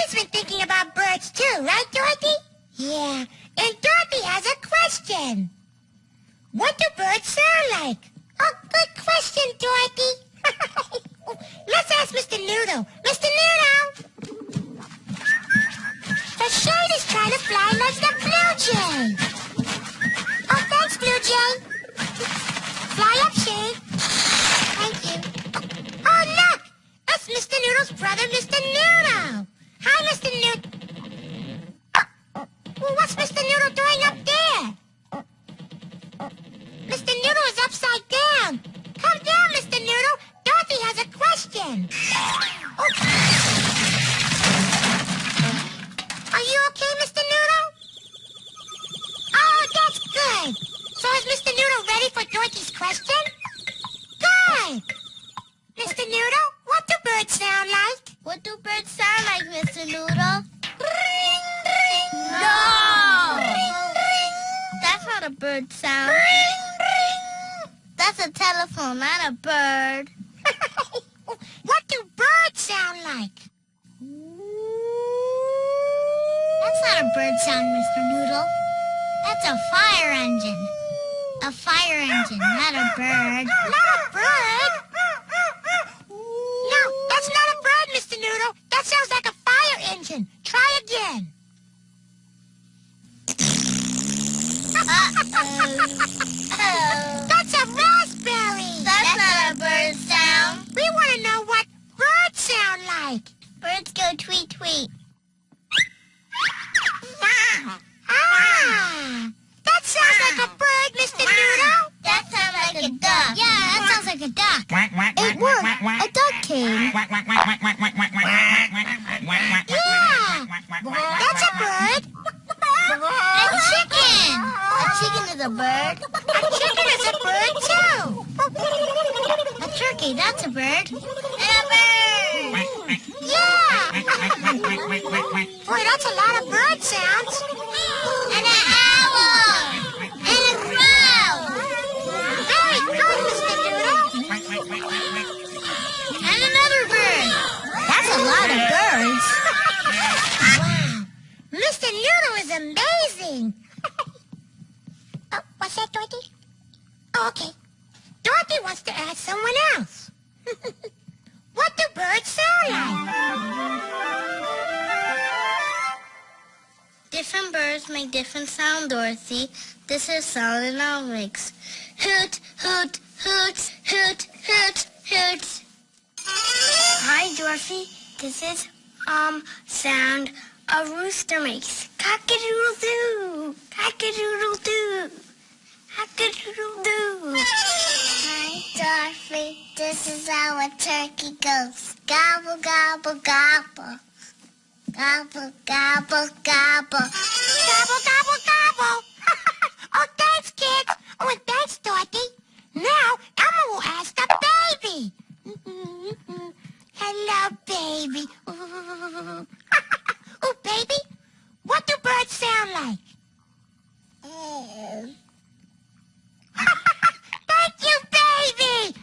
Bernie's been thinking about birds too, right, Dorothy? Yeah, and Dorothy has a question. What do birds sound like? Oh, good question, Dorothy. Let's ask Mr. Noodle. Mr. Noodle! The shade is trying to fly like the Blue Jay. Oh, thanks, Blue Jay. Fly up, Shade. Thank you. Oh, look! That's Mr. Noodle's brother, Mr. Noodle. Hi, Mr. Noodle. Well, what's Mr. Noodle doing up there? Mr. Noodle is upside down. Come down, Mr. Noodle. Dorothy has a question. Oh. Are you okay, Mr. Noodle? Oh, that's good. So is Mr. Noodle ready for Dorothy's question? Good. Mr. Noodle, what do birds sound like? What do birds sound like, Mr. Noodle? Ring, ring. No! Ring, ring. That's not a bird sound. Ring, ring. That's a telephone, not a bird. What do birds sound like? That's not a bird sound, Mr. Noodle. That's a fire engine. A fire engine, not a bird. Not a bird? No, that's not a bird, Mr. Noodle. That sounds like a fire engine. Try again. That's a raspberry. That's not a bird sound. We want to know what birds sound like. Birds go tweet tweet. Ah, that sounds like a bird, Mr. Noodle. That sounds like a duck. Yeah, that sounds like a duck. It worked. A duck came. Yeah, that's a bird. A chicken. A chicken is a bird. A chicken is a bird, too. A turkey, that's a bird. And a bird. Yeah. Boy, that's a lot of bird sounds. And an owl. And a crow. Very good, Mr. Noodle. And another bird. That's a lot of birds. Wow. Mr. Noodle is amazing. Oh, what's that, Dorothy? Oh, okay. Dorothy wants to ask someone else. What do birds sound like? Different birds make different sound, Dorothy. This is Soundonomics. Hoot, hoot, hoot, hoot, hoot, hoot. Hi, Dorothy. This is, sound a rooster makes. Cock-a-doodle-doo, cock-a-doodle-doo, cock-a-doodle-doo. Hi, Dorothy. This is how a turkey goes. Gobble, gobble, gobble. Gobble, gobble, gobble. Gobble, gobble, gobble. Oh, thanks, kids. Oh, and thanks, Dorothy. Now, Elmo will ask the baby. Hello, baby. Oh, baby, what do birds sound like? Thank you, baby.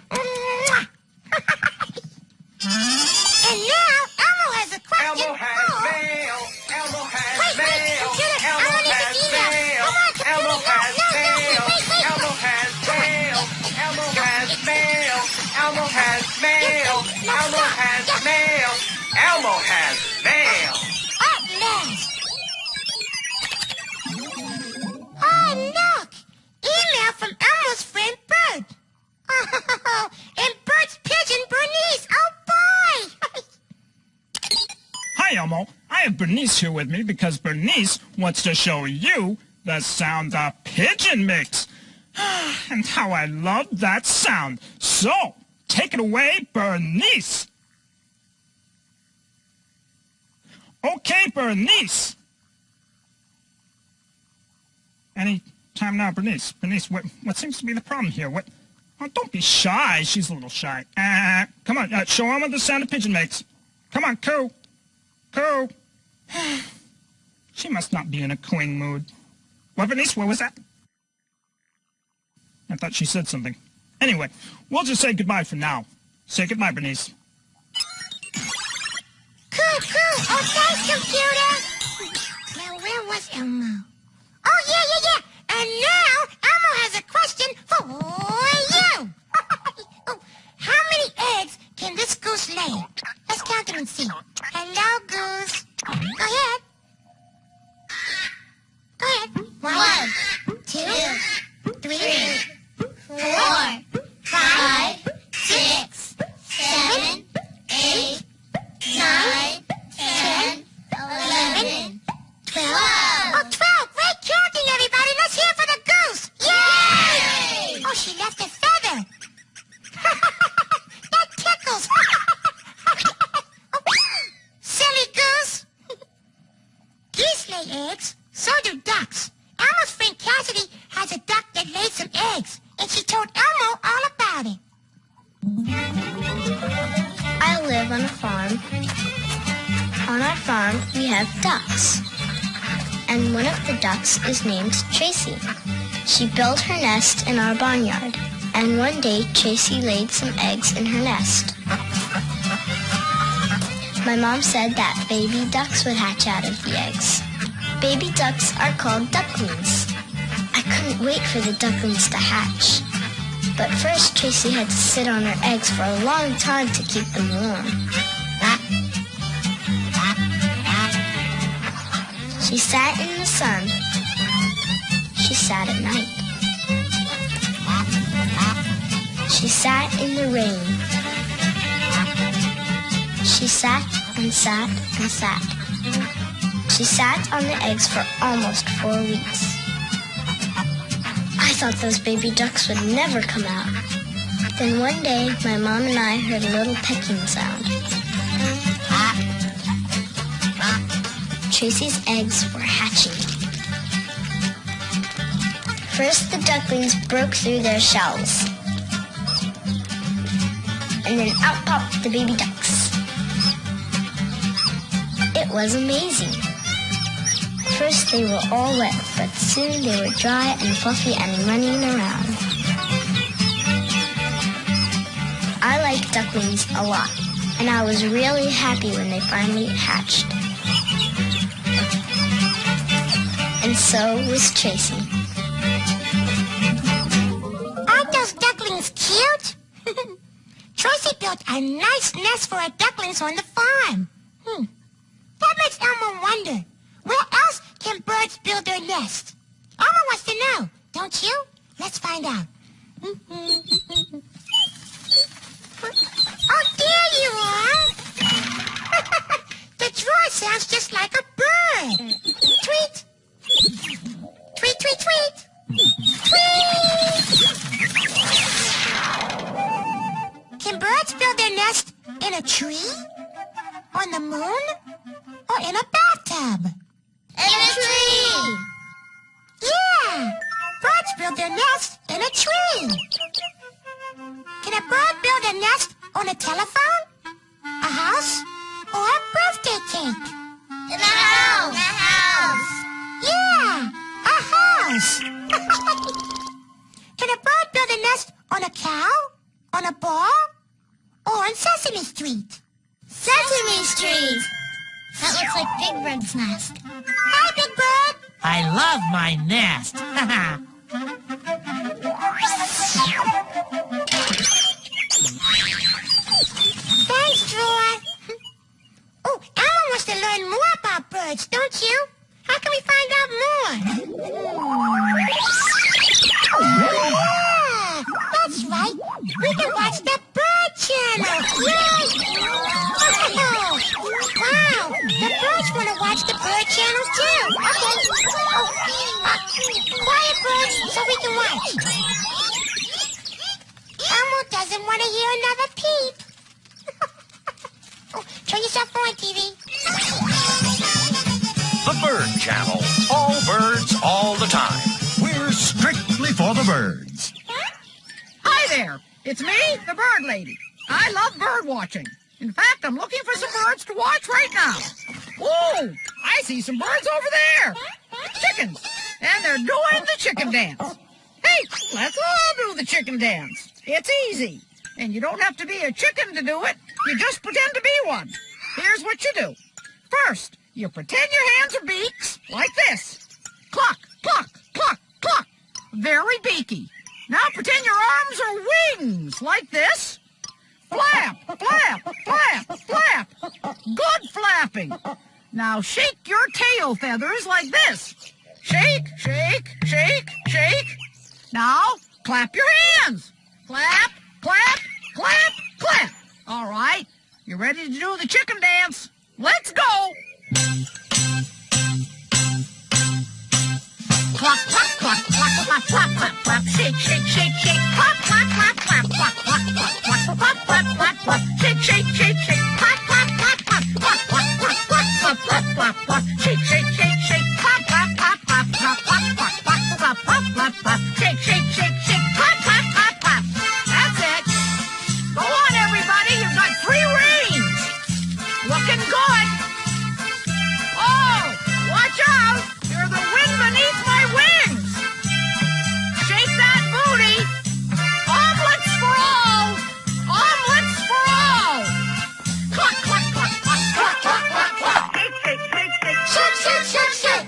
And now, Elmo has a question. Elmo has mail. Elmo has Wait, mail. computer, I Elmo want to has see that. mail. Come on, computer, Elmo has no, mail. wait. Elmo has mail. Elmo has mail. Elmo has mail. Elmo has mail. Elmo has mail. At last. Oh, look. Email from Elmo's friend Bert. Oh, and Bert's pigeon Bernice. Oh, boy. Hi, Elmo. I have Bernice here with me because Bernice wants to show you the sound a pigeon makes. And how I love that sound. So, take it away, Bernice. Okay, Bernice. Any time now, Bernice. Bernice, what seems to be the problem here? What? Oh, don't be shy. She's a little shy. Come on, show Elmo the sound a pigeon makes. Come on, coo. Coo. She must not be in a cooing mood. What, Bernice? What was that? I thought she said something. Anyway, we'll just say goodbye for now. Say goodbye, Bernice. Cool. Oh, thanks, computer. Now, where was Elmo? Oh, yeah. And now, Elmo has a question for you. Oh, how many eggs can this goose lay? Let's count them and see. Hello, goose. Go ahead. Go ahead. 1, 2, 3, 4, 5, 6, 7, 8, 9, 10, 11, 12. Oh, 12. Great counting, everybody. Let's hear for the goose. Yay! Oh, she left a feather. That tickles. Silly goose. Geese lay eggs. So do ducks. Elmo's friend Cassidy has a duck that laid some eggs, and she told Elmo all about it. I live on a farm. On our farm, we have ducks. And one of the ducks is named Tracy. She built her nest in our barnyard. And one day, Tracy laid some eggs in her nest. My mom said that baby ducks would hatch out of the eggs. Baby ducks are called ducklings. I couldn't wait for the ducklings to hatch. But first, Tracy had to sit on her eggs for a long time to keep them warm. She sat in the sun. She sat at night. She sat in the rain. She sat and sat and sat. She sat on the eggs for almost 4 weeks. I thought those baby ducks would never come out. Then one day, my mom and I heard a little pecking sound. Tracy's eggs were hatching. First, the ducklings broke through their shells. And then out popped the baby ducks. It was amazing. First, they were all wet, but soon they were dry and fluffy and running around. I like ducklings a lot, and I was really happy when they finally hatched. And so was Tracy. Aren't those ducklings cute? Tracy built a nice nest for her ducklings on the farm. That makes Elmo wonder, where else can birds build their nest? Elmo wants to know, don't you? Let's find out. Oh, there you are. The drawer sounds just like a bird. Tweet. Tweet, tweet, tweet. Tweet. Can birds build their nest in a tree? On the moon? Or in a bathtub? In a tree! Yeah! Birds build their nest in a tree. Can a bird build a nest on a telephone? A house? Or a birthday cake? In a house! In a house! Yeah! A house! Can a bird build a nest on a cow? On a ball? Or on Sesame Street? Sesame Street! That looks like Big Bird's nest. Hi, Big Bird! I love my nest. Thanks, Drawer. Oh, Elmo wants to learn more about birds, don't you? How can we find out more? Yeah, that's right. We can watch the Bird Channel. Yay! Oh, wow, the birds want to watch the Bird Channel too. Okay. Oh, quiet, birds, so we can watch. Elmo doesn't want to hear another peep. Oh, turn yourself on, TV. The Bird Channel. All birds, all the time. We're strictly for the birds. Hi there. It's me, the Bird Lady. I love bird watching. In fact, I'm looking for some birds to watch right now. Oh, I see some birds over there. Chickens. And they're doing the chicken dance. Hey, let's all do the chicken dance. It's easy. And you don't have to be a chicken to do it. You just pretend to be one. Here's what you do. First, you pretend your hands are beaks, like this. Cluck, cluck, cluck, cluck. Very beaky. Now pretend your arms are wings, like this. Flap, flap, flap, flap. Good flapping. Now shake your tail feathers like this. Shake, shake, shake, shake. Now clap your hands. Clap, clap, clap, clap. All right, you ready to do the chicken dance? Let's go. Clap, clap, clap, clap, clap, clap, clap, clap. Shake, shake, shake, shake. Clap, clap, clap, clap, clap, clap, clap, clap, clap, clap, clap, clap. Shake, shake, shake, shake. Clap, clap, clap, clap, clap, clap, clap, clap, clap, clap, clap. Shake, shake, shake, shake. Clap, clap, clap, clap, clap, clap, clap, clap, clap, clap, clap. Shake, shake, shake, shake. Clap, clap, clap, clap. That's it. Go on, everybody. You've got 3 rings. Looking good. Oh, watch out. You're the wind beneath my wings. Shake that booty. Omelets for all. Omelets for all. Cluck, cluck, cluck, cluck, cluck, cluck, cluck, cluck. Shake, shake, shake, shake. Shake, shake, shake, shake.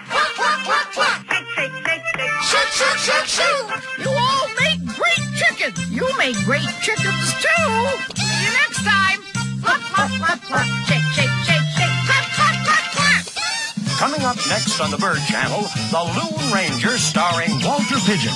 Cluck, cluck, cluck, cluck. Shake, shake, shake, shake. Shake, shake, shake, shake. You all make great chickens. You make great chickens too. See you next time. Cluck, cluck, cluck, cluck. Shake, shake, shake, shake. Clap, clap, clap, clap. Coming up next on the Bird Channel, The Loon Ranger starring Walter Pigeon.